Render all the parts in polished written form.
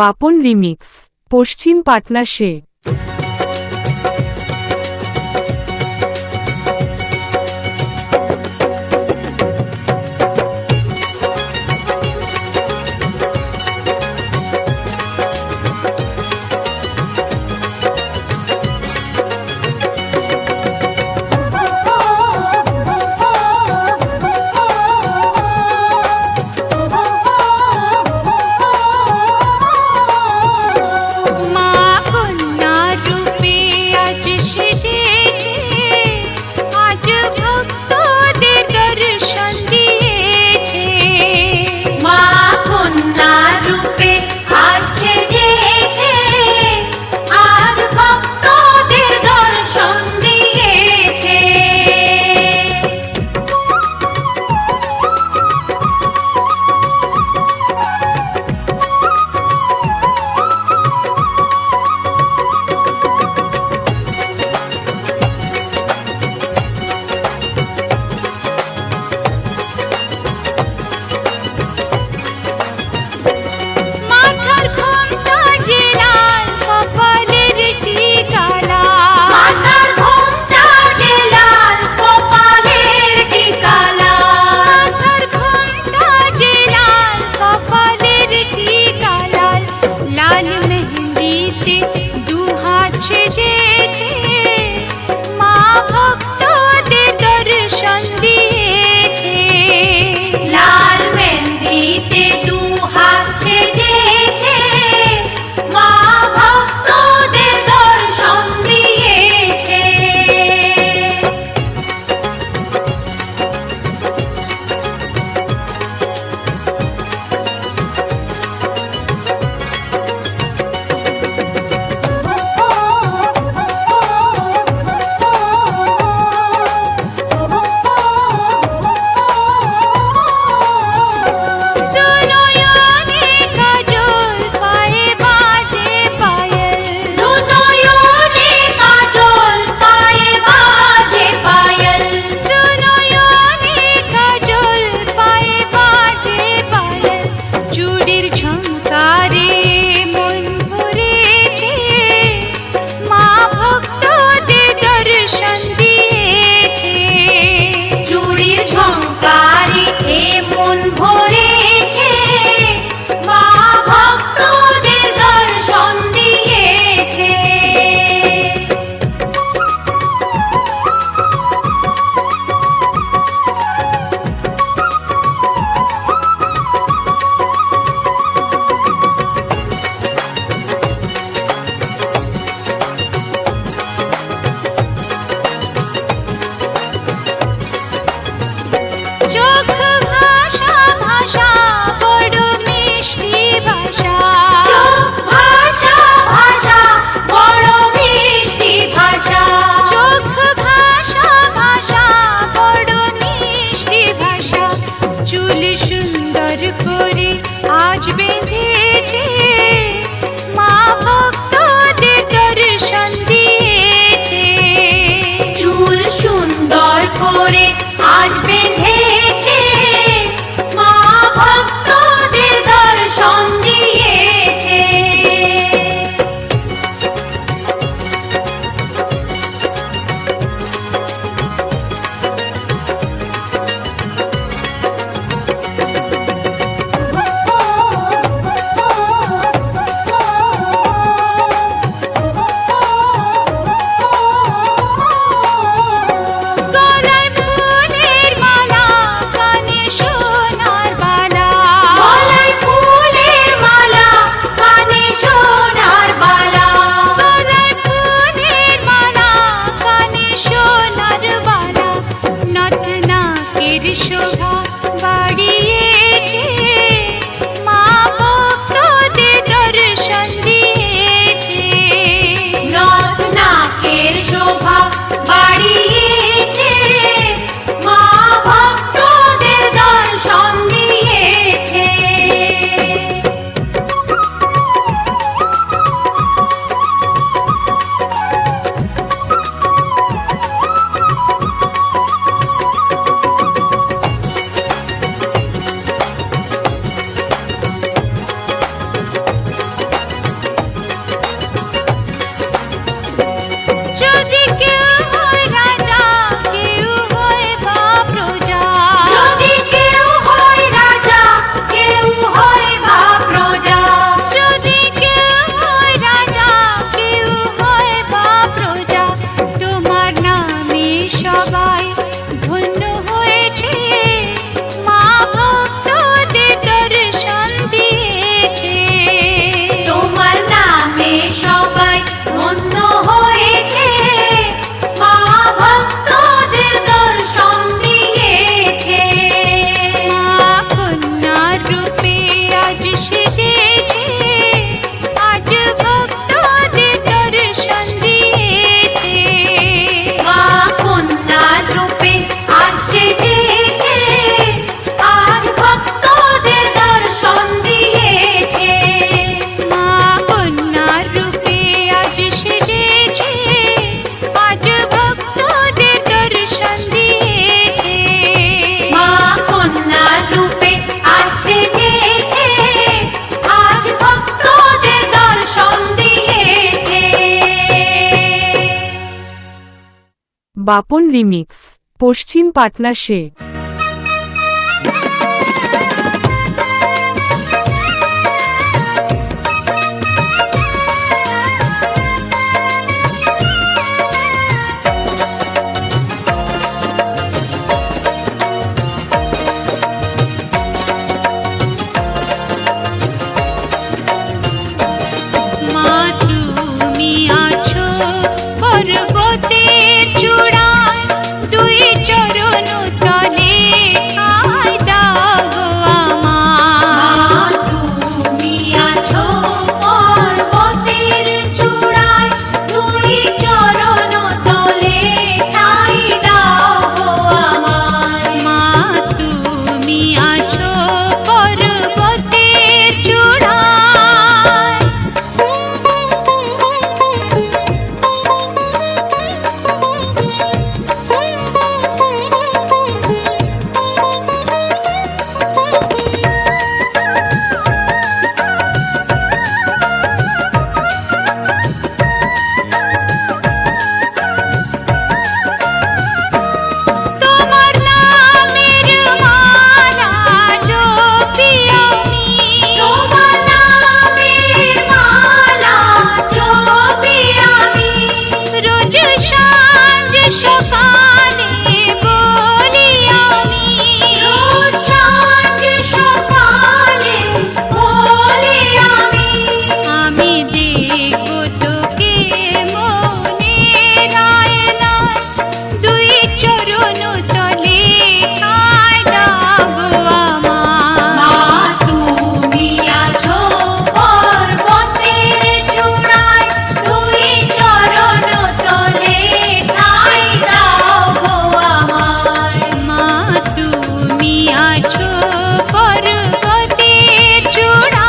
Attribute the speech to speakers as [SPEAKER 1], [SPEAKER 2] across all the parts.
[SPEAKER 1] Bapan remix, পশ্চিম পাটনা সে। Bapan remix, পশ্চিম পাটনা সে।
[SPEAKER 2] মা তুমি আছো পর্বতের চূড়ায়, দুই চরণ তলে ঠাঁই দাও গো আমার। তুমি আছো পর্বতের চূড়ায়, দুই চরণ তলে ঠাঁই দাও গো আমার। মা তুমি আছো পর্বতের চূড়ায়। তোমার নামের মালা জপি আমি, তোমার নামের মালা জপি আমি, রোজ সাঁঝ সকালে বলি আমি, রোজ সাঁঝ সকালে বলি আমি। আমি দেখব তোকে মনের আয়নায়, দুই চরণ তলে ঠাঁই দাও গো আমার। মা তুমি আছো পর্বতের চূড়ায়, দুই চরণ তলে ঠাঁই দাও গো আমার। মা তুমি আছো পর্বতের চূড়ায়।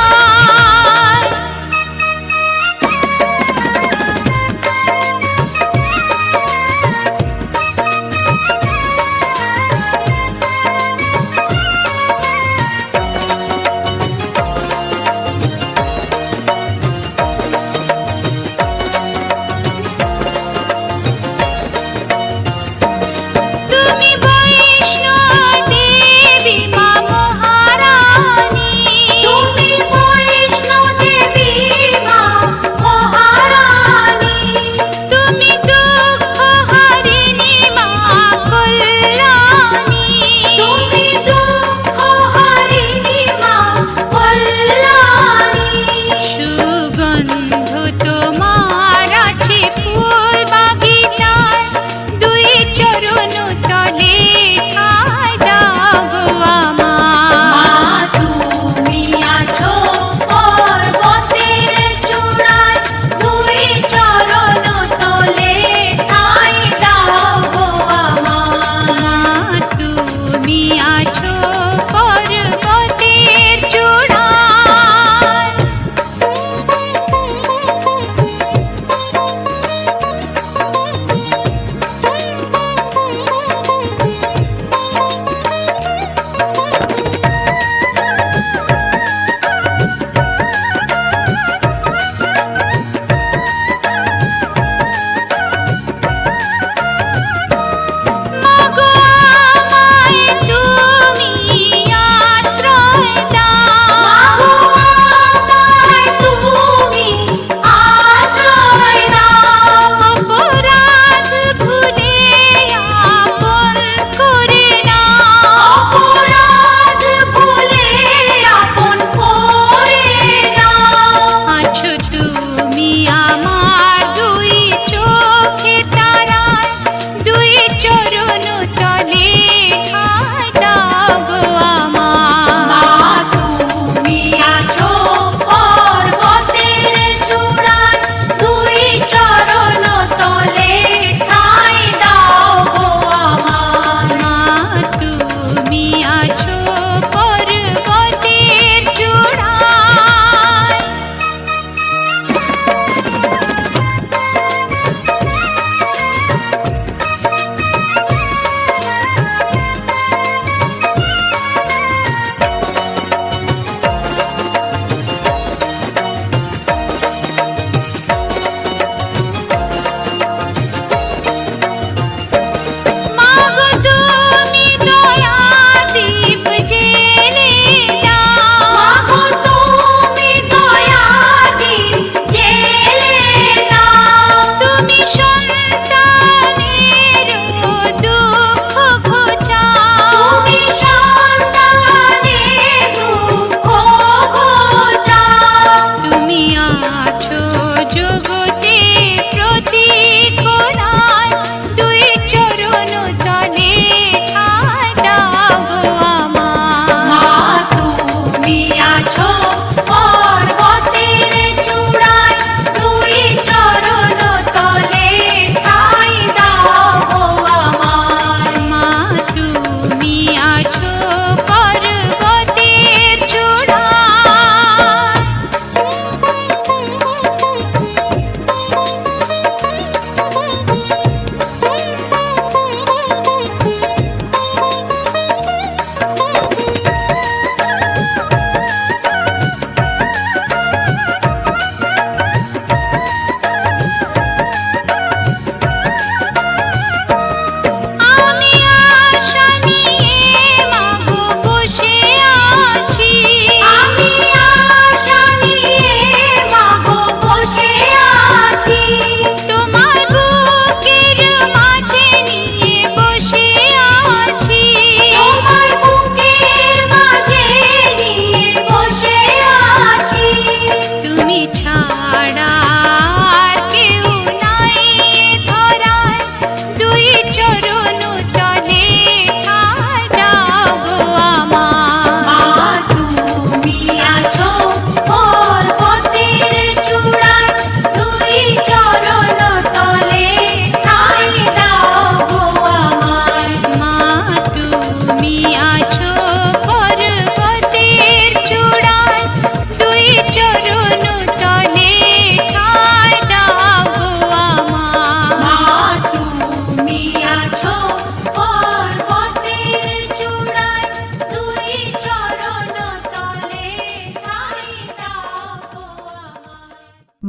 [SPEAKER 2] তুমি বৈষ্ণব দেবী মা মহারানী, তুমি বৈষ্ণব দেবী মা মহারানী, তুমি দুঃখ হারিণী মা কল্যাণী, তুমি দুঃখ হারিণী মা কল্যাণী। সুগন্ধ তোমার আছে ফুল বাগিচায়, দুই চরণ তলে ঠাঁই দাও গো আমার। তুমি আছো পর্বতের চূড়ায়, দুই চরণ তলে ঠাঁই দাও গো আমার। তুমি আছো পর্বতের চূড়ায়।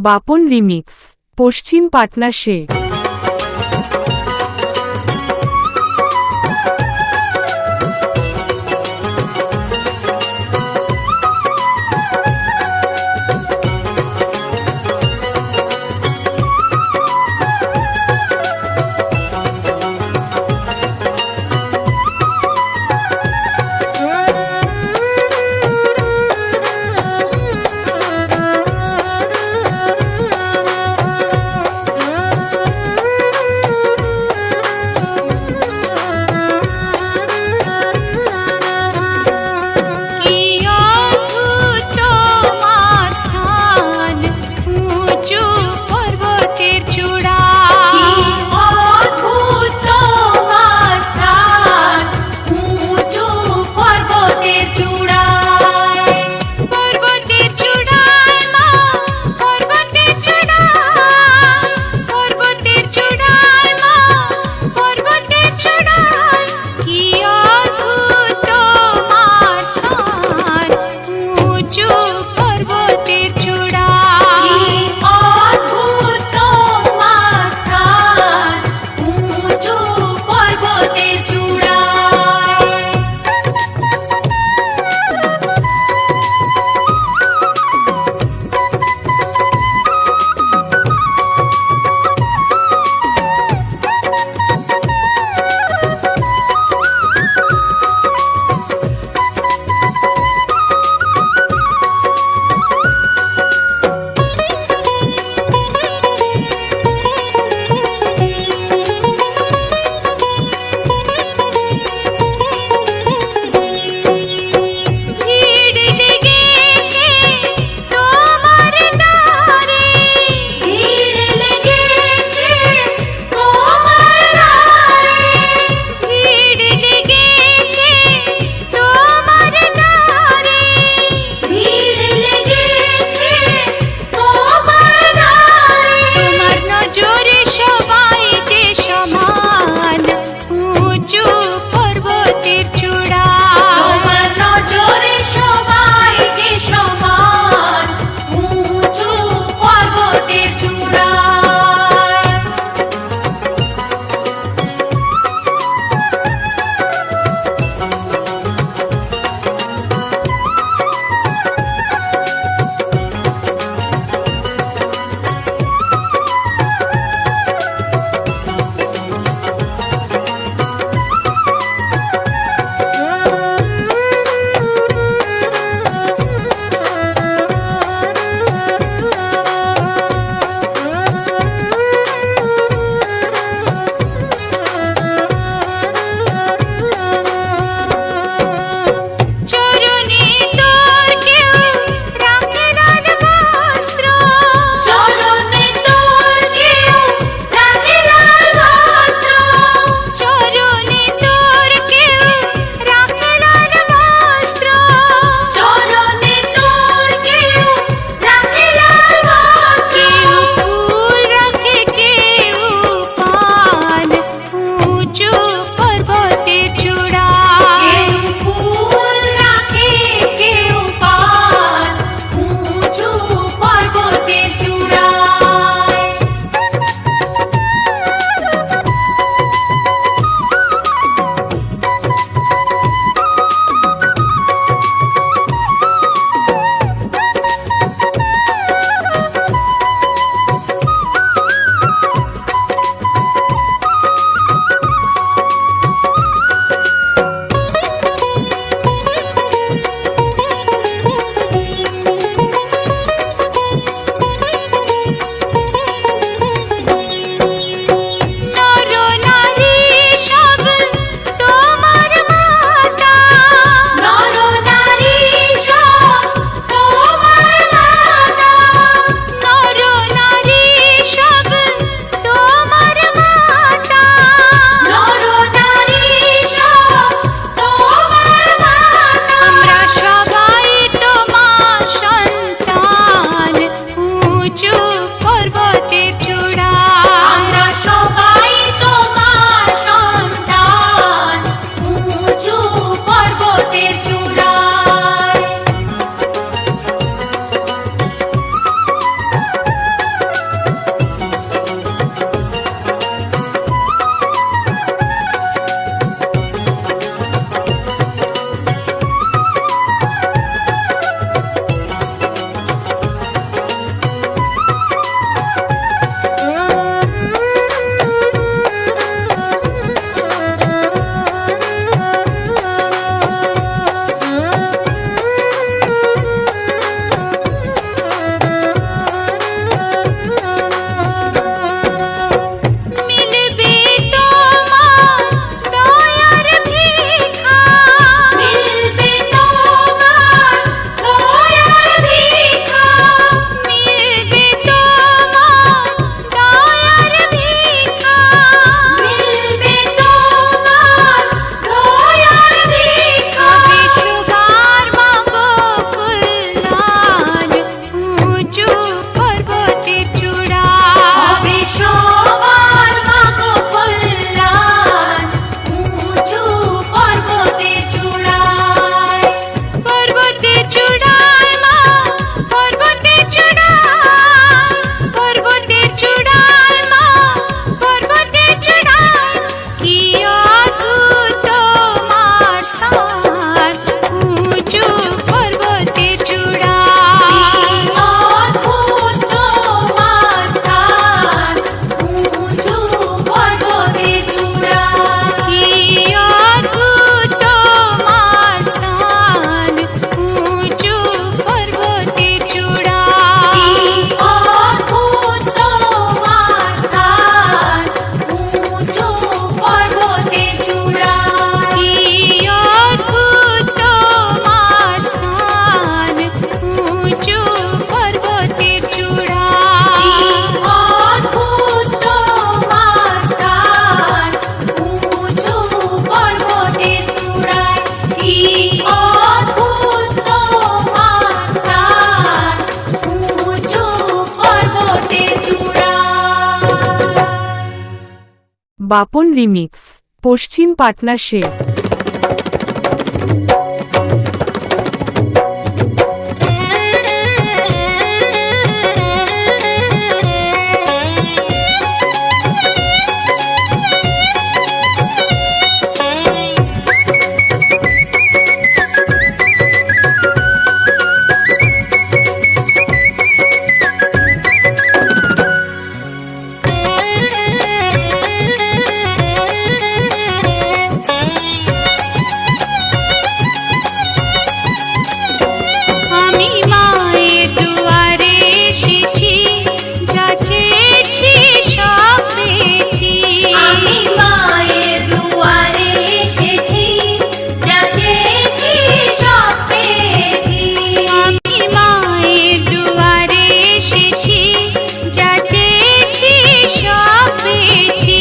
[SPEAKER 1] বাপন রিমিক্স পশ্চিম পাটনা সে। বাপন রিমিক্স, পশ্চিম পাটনা শের।
[SPEAKER 2] আমি মায়ের দুয়ারে এসেছি, যা চেয়েছি সব পেয়েছি। আমি মায়ের দুয়ারে এসেছি, যা চেয়েছি সব পেয়েছি। আমি মায়ের দুয়ারে এসেছি, যা চেয়েছি সব পেয়েছি।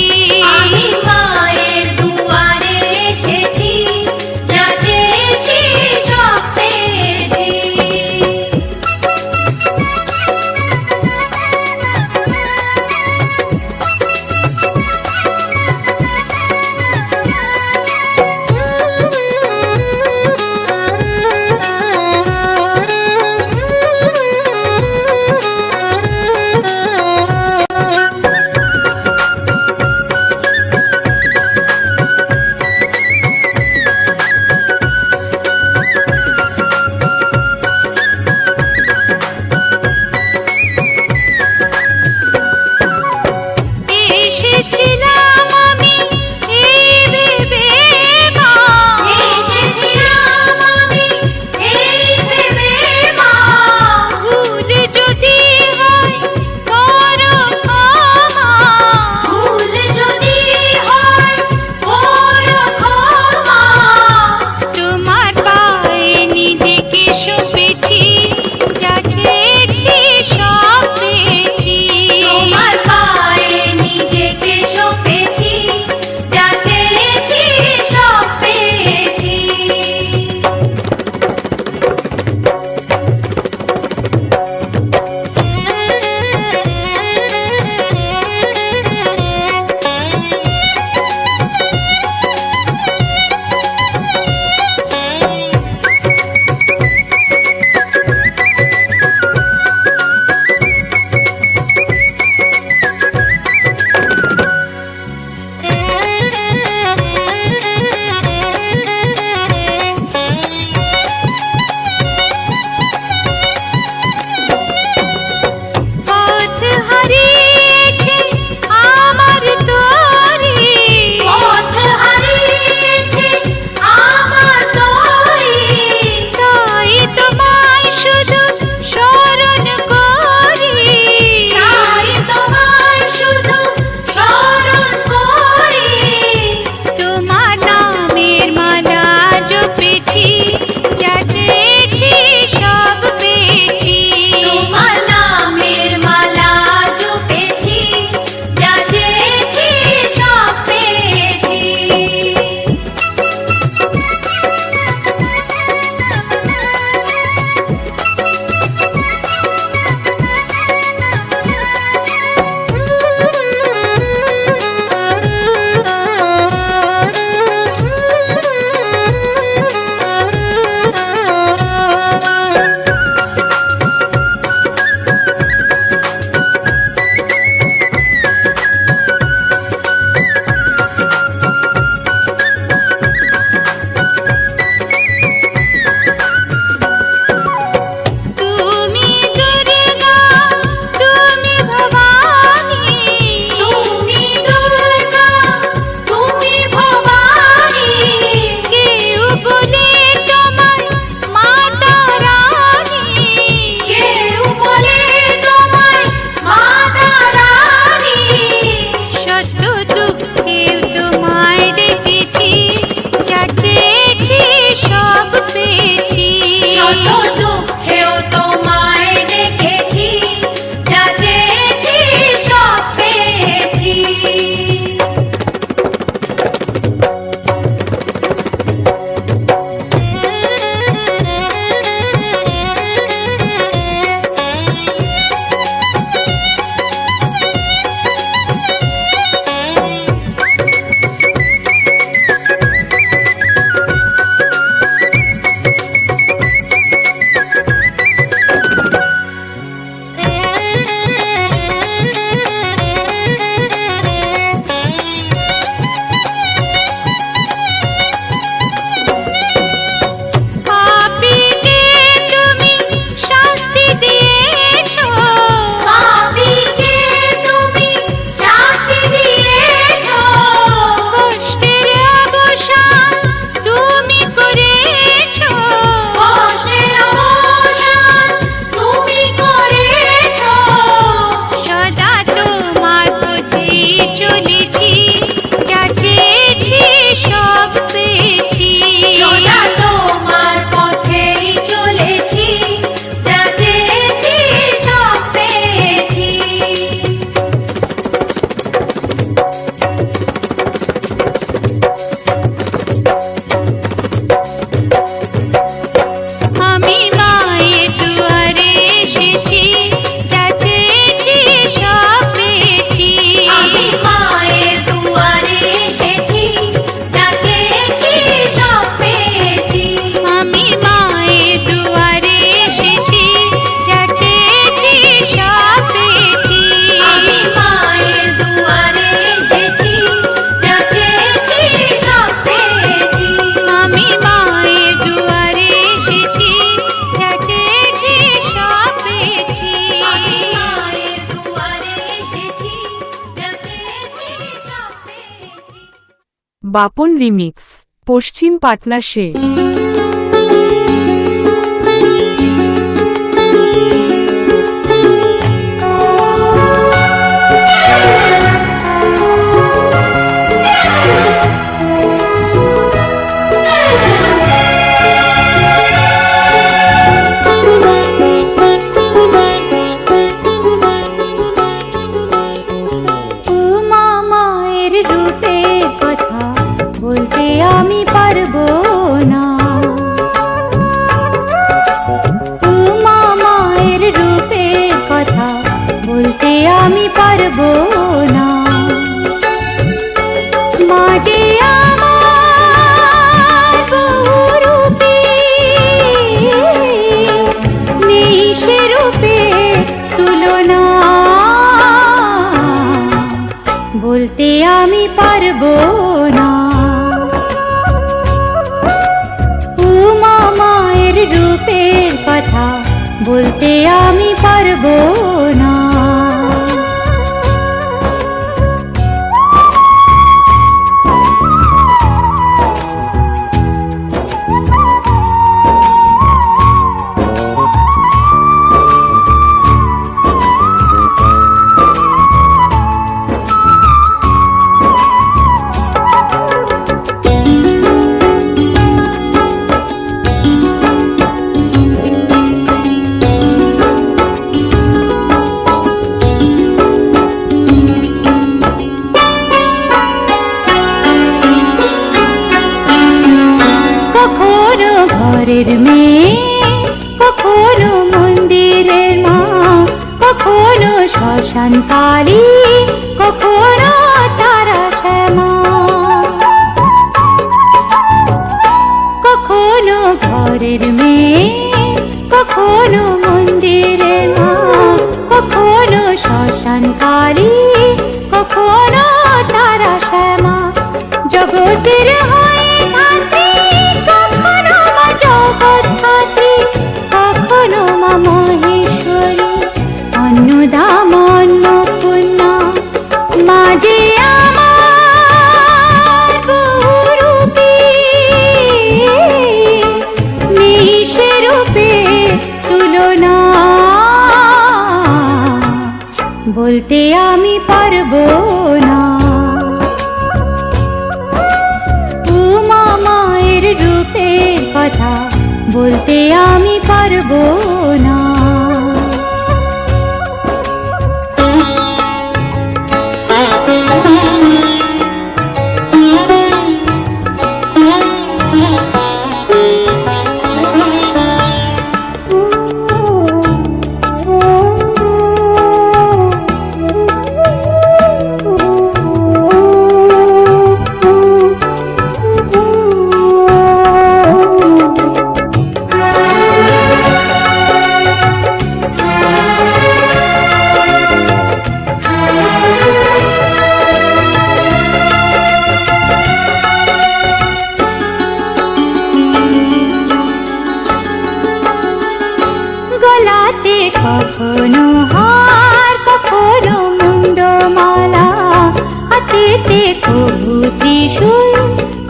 [SPEAKER 2] আমি মায়ের দুয়ারে এসেছি, যা চেয়েছি সব পেয়েছি। এসেছিলাম আমি এই ভেবে মা, এসেছিলাম আমি এই ভেবে মা, ভুল যদি হয় করো ক্ষমা, ভুল যদি হয় করো ক্ষমা। তোমার পায়ে নিজেকে সঁপেছি, যা চেয়েছি সব পেয়েছি। তোমার পায়ে নিজেকে সঁপেছি, যা চেয়েছি সব পেয়েছি। পথ হারিয়েছে আমার তরি, পথ হারিয়েছে আমার তরি, তাই তোমায় শুধু স্মরণ করি, তাই তোমায় শুধু স্মরণ করি। তোমার নামের মালা জপেছি, যা চেয়েছি সব পেয়েছি। তোমার নামের মালা জপেছি, যা চেয়েছি সব পেয়েছি। তুমি দুর্গা, তুমি ভবানী, তুমি দুর্গা, তুমি ভবানী। কেউ বলে তোমায় মাতা রানী, কেউ বলে তোমায় মাতা রানী। সত্য দুঃখেও তোমায় ডেকেছি, যা চেয়েছি সব পেয়েছি। সত্য দুঃখেও তোমায় ডেকেছি, যা চেয়েছি সব পেয়েছি।
[SPEAKER 1] বাপন রিমিক্স, পশ্চিম পাটনা সে।
[SPEAKER 2] আমি পারবো না, উমা মায়ের রূপের কথা বলতে আমি পারবো না। মা যে আমার বহুরূপী, নেই সে রূপে তুলনা, বলতে আমি পারবো না। রূপের কথা বলতে আমি পারবো না। ঘরের মেয়ে, কখনো মন্দিরের মা, কখনো শ্মশান কালী, কখনো তারা শ্যামা। কখনো ঘরের মেয়ে, কখনো মন্দিরের মা, কখনো শ্মশান কালী, কখনো তারা শ্যামা। জগতের হয়ে কাঁদে, কখনো মা জগৎধাত্রী, কখনো মা মহেশ্বরী, অন্নদাম অন্নপূর্ণা। মা যে আমার বহুরূপী, নেই সে রূপে তুলনা, বলতে আমি পারবো না। উমা মায়ের রূপের কথা বলতে আমি পারবো না। কখনো হার, কখনো মুন্ডমালা, হাতেতে কবু ত্রিশূল,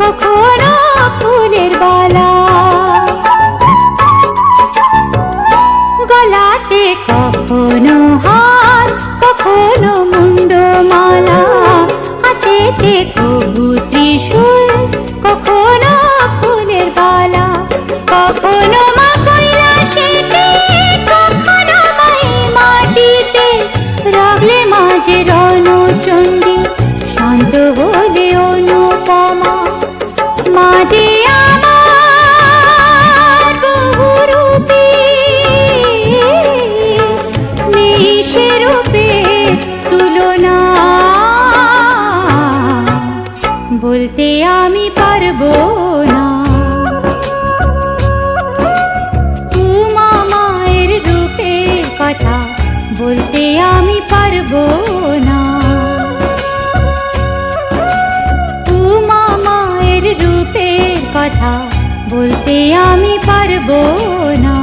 [SPEAKER 2] কখনো ফুলের বালা। গলাতে কখনো হার, কখনো মুন্ডমালা, হাতেতে কবু ত্রিশূল, কখনো ফুলের বালা। কখনো মা কৈলাসেতে, কখনো মাই মাটিতে, রাগলে মাঝে রণচণ্ডী, শান্ত হলে অনুপমা। মা যে আমার বহুরূপী, নেই সে রূপে তুলনা, বলতে আমি পারবো না। উমা মায়ের রূপের কথা বলতে আমি পারবো না। উমা মায়ের রূপের কথা বলতে আমি পারবো না।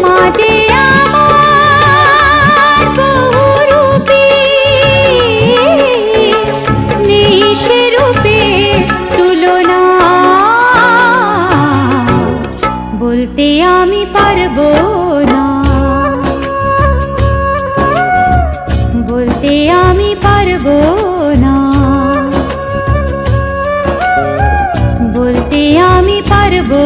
[SPEAKER 2] মা যে আমার বহুরূপী, নেই বলতে আমি পারবো না, বলতে আমি পারবো না, বলতে আমি পারবো